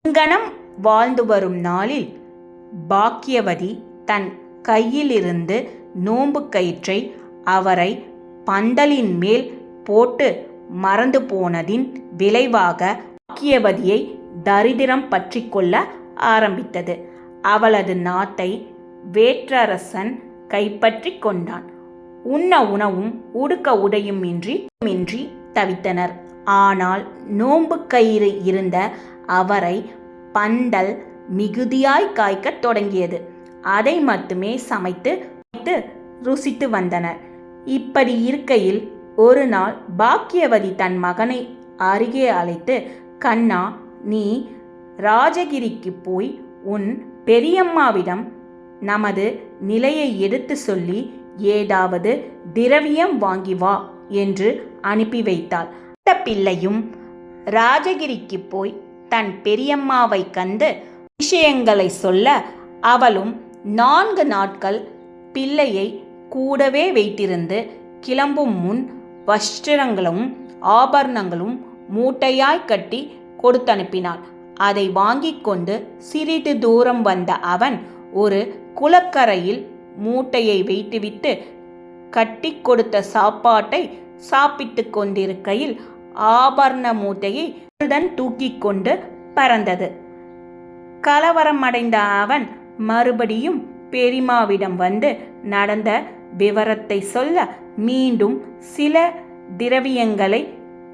இங்கனம் வாழ்ந்து வரும் நாளில் பாக்கியவதி தன் கையிலிருந்து நோன்பு கயிற்றை அவரை பந்தலின் மேல் போட்டு மறந்து போனதின் விளைவாக பாக்கியவதியை தரித்திரம் பற்றி கொள்ள ஆரம்பித்தது. அவளது நாட்டை வேற்றரசன் கைப்பற்றி கொண்டான். உண்ண உணவும் உடுக்க உடையும் இன்றி தவித்தனர். ஆனால் நோன்பு கயிறு இருந்த அவரை பந்தல் மிகுதியாய் காய்க்கத் தொடங்கியது. அதை மட்டுமே சமைத்து ருசித்து வந்தனர். இப்படி இருக்கையில் ஒரு நாள் பாக்கியவதி தன் மகனை அருகே அழைத்து, கண்ணா, நீ ராஜகிரிக்கு போய் உன் பெரியம்மாவிடம் நமது நிலையை எடுத்து சொல்லி ஏதாவது திரவியம் வாங்கி வா என்று அனுப்பி வைத்தாள். அந்த பிள்ளையும் ராஜகிரிக்கு போய் தன் பெரியம்மாவை கண்டு விஷயங்களை சொல்ல, அவளும் 4 நாட்கள் பிள்ளையை கூடவே வைத்திருந்து கிளம்பும் முன் வஸ்திரங்களும் ஆபரணங்களும் மூட்டையாய் கட்டி கொடுத்தனுப்பினாள். அதை வாங்கி கொண்டு சிறிது தூரம் வந்த அவன் ஒரு குளக்கரையில் மூட்டையை வைத்துவிட்டு கட்டி கொடுத்த சாப்பாட்டை சாப்பிட்டு கொண்டிருக்கையில் ஆபரண மூட்டையை தூக்கி கொண்டு பறந்தது. கலவரமடைந்த அவன் மறுபடியும் பெரியம்மாவிடம் வந்து நடந்த விவரத்தை சொல்ல மீண்டும் சில திரவியங்களை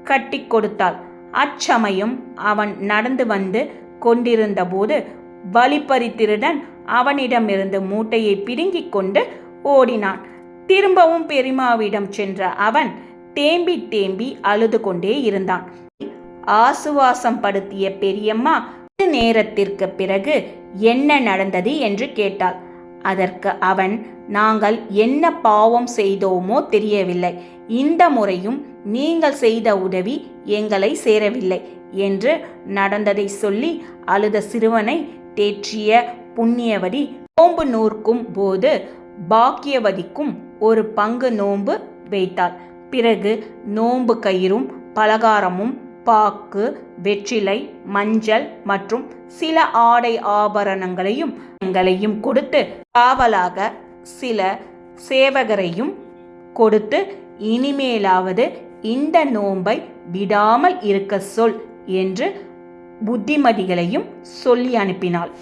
கட்டி கொடுத்தாள். அச்சமயம் அவன் நடந்து வந்து கொண்டிருந்த போது வழிப்பறி அவனிடமிருந்து மூட்டையை பிடுங்கிக் கொண்டு ஓடினான். திரும்பவும் பெரியம்மாவிடம் சென்ற அவன் தேம்பி அழுது கொண்டே இருந்தான். ஆசுவாசம் படுத்திய பெரியம்மா நேரத்திற்கு பிறகு என்ன நடந்தது என்று கேட்டாள். அதற்கு அவன், நாங்கள் என்ன பாவம் செய்தோமோ தெரியவில்லை, இந்த முறையும் நீங்கள் செய்த உதவி எங்களை சேரவில்லை என்று நடந்ததை சொல்லி அழுத சிறுவனை தேற்றிய புண்ணியவதி நோன்பு நூற்கும் போது பாக்கியவதிக்கும் ஒரு பங்கு நோன்பு வைத்தாள். பிறகு நோன்பு கயிறும் பலகாரமும் பாக்கு, வெற்றிலை, மஞ்சள் மற்றும் சில ஆடை ஆபரணங்களையும் கொடுத்து காவலாக சில சேவகரையும் கொடுத்து, இனிமேலாவது இந்த நோன்பை விடாமல் இருக்க சொல் என்று புத்திமதிகளையும் சொல்லி அனுப்பினாள்.